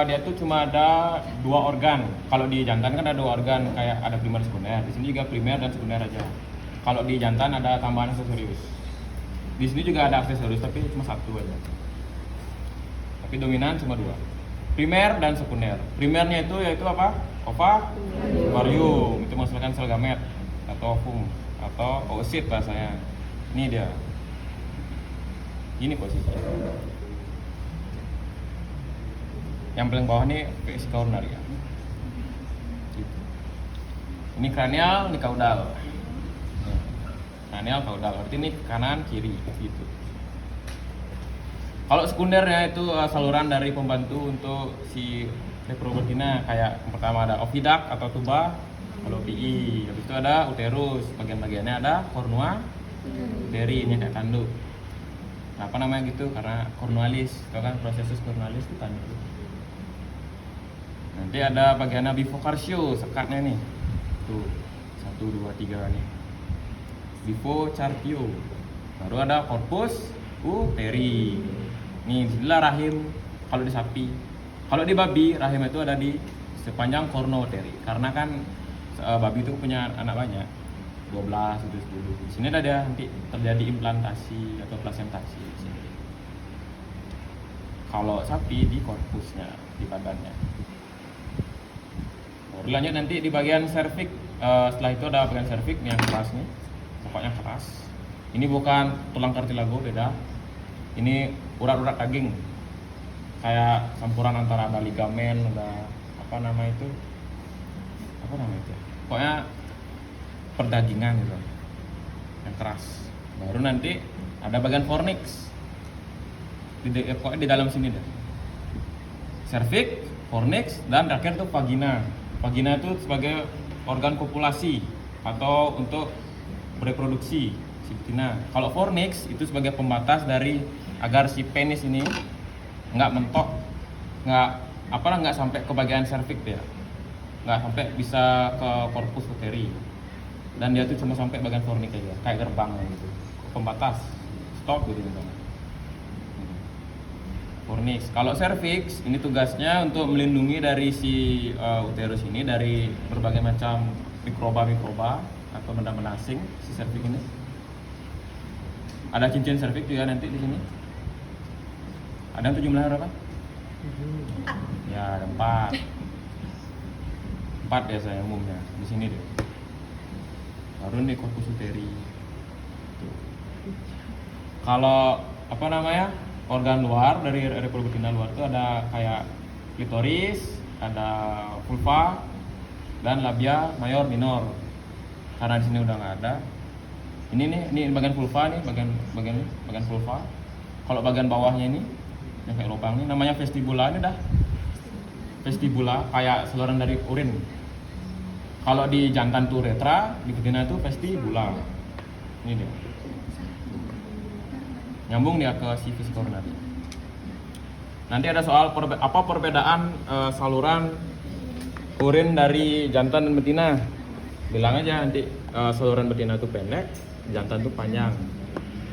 Dia tuh cuma ada dua organ. Kalau di jantan kan ada dua organ, kayak ada primer sekunder. Di sini juga primer dan sekunder aja. Kalau di jantan ada tambahan aksesorius. Di sini juga ada aksesorius tapi cuma satu aja. Tapi dominan cuma dua. Primer dan sekunder. Primernya itu yaitu apa? Ovarium. Itu menghasilkan sel gamet atau ovum atau oosit bahasanya. Ini dia. Ini posisinya. Yang paling bawah ini VS coronaria. Gitu. Ini kranial, ini kaudal. Kranial, kaudal. Berarti ini kanan, kiri, gitu. Kalau sekundernya itu saluran dari pembantu untuk si reprobetina, kayak yang pertama ada oviduct atau tuba, kalau PI. Habis itu ada uterus, bagian-bagiannya ada kornua, uteri, ini kayak tanduk. Nah, apa namanya gitu? Karena cornualis, itu kan prosesus cornualis itu tanduk. Nanti ada bagiannya bifocartio, sekatnya nih. Tuh, 1, 2, 3 nih. Bifocartio. Baru ada corpus uteri. Nih, disinilah rahim kalau di sapi. Kalau di babi, rahim itu ada di sepanjang korno uteri. Karena kan babi itu punya anak banyak. 12 itu 10. Di sini ada dia nanti terjadi implantasi atau plasentasi di sini. Kalau sapi di korpusnya, di badannya. Baru lanjut nanti di bagian serviks. Setelah itu ada bagian serviks yang keras nih. Pokoknya keras. Ini bukan tulang kartilago, beda. Ini urat-urat daging. Kayak campuran antara ada ligamen, ada apa nama itu? Pokoknya perdagingan gitu. Yang keras. Baru nanti ada bagian fornix. Pokoknya di dalam sini deh. Cervix, fornix, dan terakhir tuh vagina. Vagina itu sebagai organ kopulasi atau untuk bereproduksi si betina. Kalau fornix itu sebagai pembatas dari agar si penis ini nggak mentok, nggak sampai ke bagian cervix ya, nggak sampai bisa ke corpus uteri. Dan dia tuh cuma sampai bagian fornix aja, kayak gerbang gitu, pembatas, stop gitu misalnya. Fornix. Kalau cervix ini tugasnya untuk melindungi dari si uterus ini dari berbagai macam mikroba atau benda-benda asing si cervix ini. Ada cincin cervix juga nanti di sini. Ada yang jumlahnya berapa? Ya ada 4. 4 biasanya umumnya di sini deh. Baru nih corpus uteri. Kalau apa namanya? Organ luar dari reproduksi luar itu ada kayak klitoris, ada vulva, dan labia mayor minor. Karena di sini udah nggak ada. Ini bagian vulva nih, bagian vulva. Kalau bagian bawahnya ini yang kayak lubang ini namanya vestibula, ini dah. Vestibula kayak saluran dari urin. Kalau di jantan itu uretra, di betina itu vestibula. Ini dia. Nyambung dia ke si vesi koronari. Nanti ada soal apa perbedaan saluran urin dari jantan dan betina. Bilang aja nanti saluran betina itu pendek, jantan itu panjang.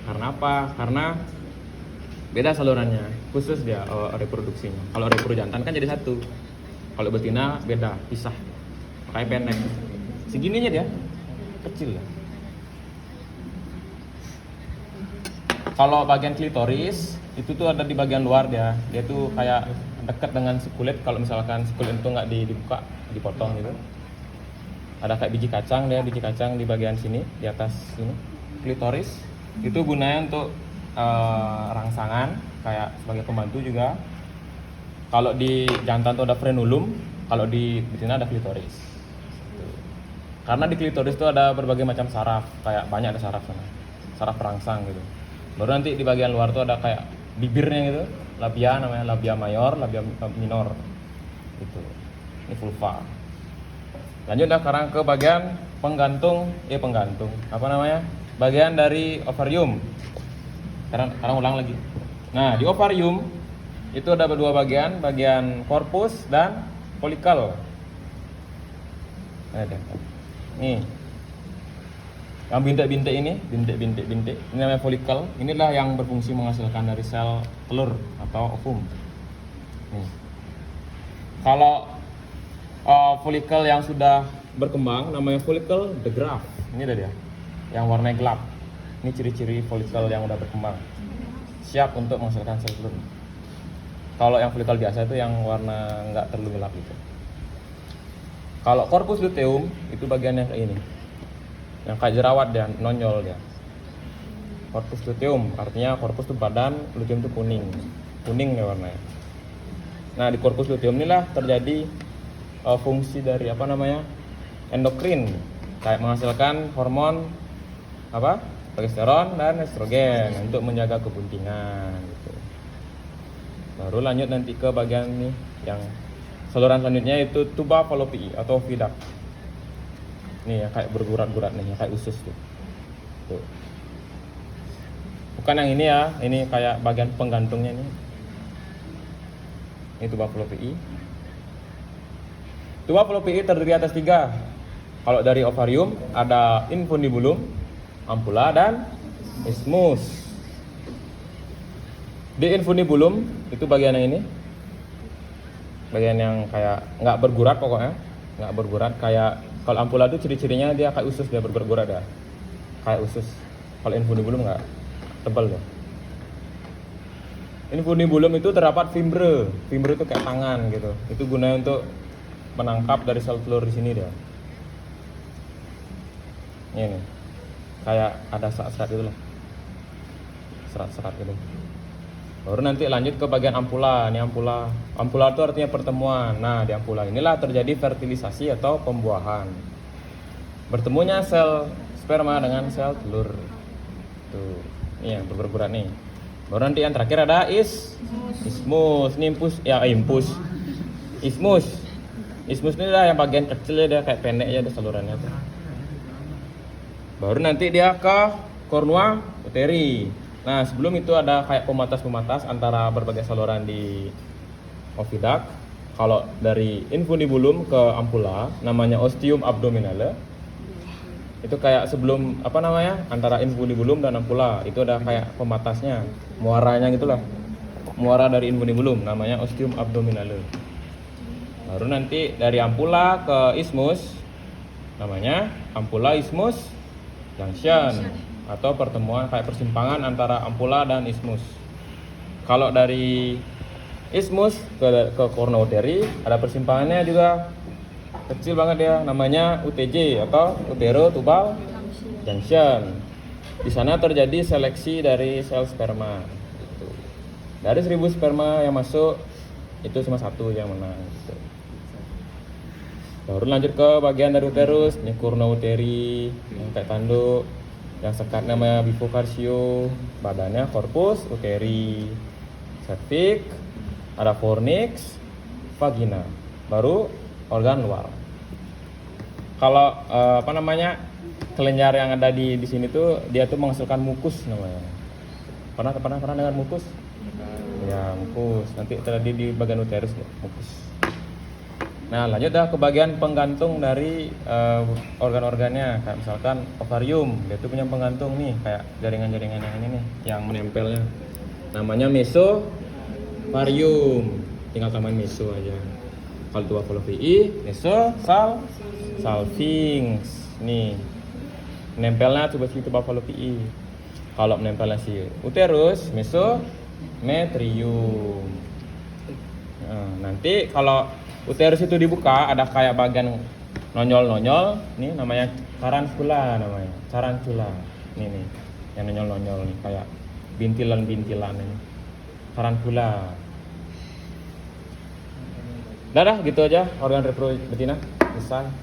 Karena apa? Karena beda salurannya, khusus dia reproduksinya. Kalau reproduksi jantan kan jadi satu. Kalau betina beda, pisah. Kayak pendek. Segininya dia, kecil ya. Kalau bagian klitoris itu tuh ada di bagian luar dia. Dia tuh kayak dekat dengan si kulit. Kalau misalkan si kulit itu nggak dibuka, dipotong gitu. Ada kayak biji kacang di bagian sini, di atas sini. Klitoris itu gunanya untuk rangsangan, kayak sebagai pembantu juga. Kalau di jantan tuh ada frenulum, kalau di betina ada klitoris. Karena di klitoris itu ada berbagai macam saraf, kayak banyak ada saraf sana, saraf perangsang gitu. Baru nanti di bagian luar tuh ada kayak bibirnya gitu, labia namanya, labia mayor, labia minor gitu. Ini vulva. Lanjut sekarang ke bagian penggantung, apa namanya? Bagian dari ovarium. Sekarang ulang lagi. Nah, di ovarium itu ada dua bagian korpus dan folikel. Nih. Yang bintik-bintik ini namanya folikel. Inilah yang berfungsi menghasilkan dari sel telur atau ovum. Nih. Kalau folikel yang sudah berkembang namanya folikel the graft. Ini dia, yang warnanya gelap. Ini ciri-ciri folikel yang udah berkembang, siap untuk menghasilkan sel telur. Kalau yang folikel biasa itu yang warna nggak terlalu gelap gitu. Kalau corpus luteum itu bagian yang kayak ini, yang kayak jerawat dia, nonjol dia. Corpus luteum artinya corpus itu badan, luteum itu kuning ya warnanya. Nah di corpus luteum inilah terjadi fungsi dari endokrin, kayak menghasilkan hormon progesteron dan estrogen untuk menjaga kebuntingan gitu. Baru lanjut nanti ke bagian ini yang saluran selanjutnya itu tuba fallopiae atau vidak. Nih yang kayak bergurat-gurat nih, yang kayak usus tuh. Bukan yang ini ya, ini kayak bagian penggantungnya nih. Ini tuba fallopiae. Tuba fallopiae terdiri atas 3. Kalau dari ovarium ada infundibulum, ampula, dan isthmus. Di infundibulum itu bagian yang ini, bagian yang kayak nggak bergurat pokoknya, nggak bergurat. Kayak kalau ampula itu ciri-cirinya dia kayak usus, dia bergurat ya, kayak usus. Kalau infundibulum nggak, tebal ya. Infundibulum itu terdapat fimbre itu kayak tangan gitu. Itu gunanya untuk menangkap dari sel telur di sini dia. Ini nih. Kayak ada serat-serat gitu lah, serat-serat gitu. Baru nanti lanjut ke bagian ampula. Ini ampula itu artinya pertemuan. Nah di ampula inilah terjadi fertilisasi atau pembuahan, bertemunya sel sperma dengan sel telur. Tuh, ini yang bergurat nih. Baru nanti yang terakhir ada isthmus. Ini isthmus ini lah yang bagian kecilnya, dia kayak pendek aja, ada salurannya tuh. Baru nanti dia ke cornua uteri. Nah sebelum itu ada kayak pematas antara berbagai saluran di oviduct. Kalau dari infundibulum ke ampula namanya ostium abdominale. Itu kayak sebelum antara infundibulum dan ampula itu ada kayak pematasnya, muaranya gitulah. Muara dari infundibulum namanya ostium abdominale. Baru nanti dari ampula ke isthmus namanya ampula isthmus junction atau pertemuan kayak persimpangan antara ampula dan isthmus. Kalau dari isthmus ke cornua uteri ada persimpangannya juga kecil banget ya, namanya UTJ atau utero tubal junction. Di sana terjadi seleksi dari sel sperma. Gitu. Dari 1000 sperma yang masuk itu cuma 1 yang menang. Gitu. Baru lanjut ke bagian dari uterus, ini cornua uteri yang kayak tanduk, yang sekat namanya bifocarcio, badannya corpus uteri, cervix, ada fornix, vagina, baru organ luar. Kalau kelenjar yang ada di sini tuh dia tuh menghasilkan mukus namanya. Pernah dengar mukus? Ya mukus. Nanti tadi di bagian uterus mukus. Nah lanjut dah ke bagian penggantung dari organ-organnya. Kayak misalkan ovarium, dia tuh punya penggantung nih, kayak jaringan-jaringan yang ini nih, yang menempelnya. Namanya mesovarium. Tinggal tambahin meso aja. Kalau tuba fallopiae, meso, salpinx. Nih, menempelnya tuba fallopiae. Kalau menempelnya si uterus, mesometrium. Nah, nanti kalau uterus itu dibuka ada kayak bagian nonyol-nonyol, nih namanya tarantula namanya. Tarantula. Nih yang nonyol-nonyol nih kayak bintilan-bintilan ini. Tarantula. Dah gitu aja organ reproduksi betina selesai.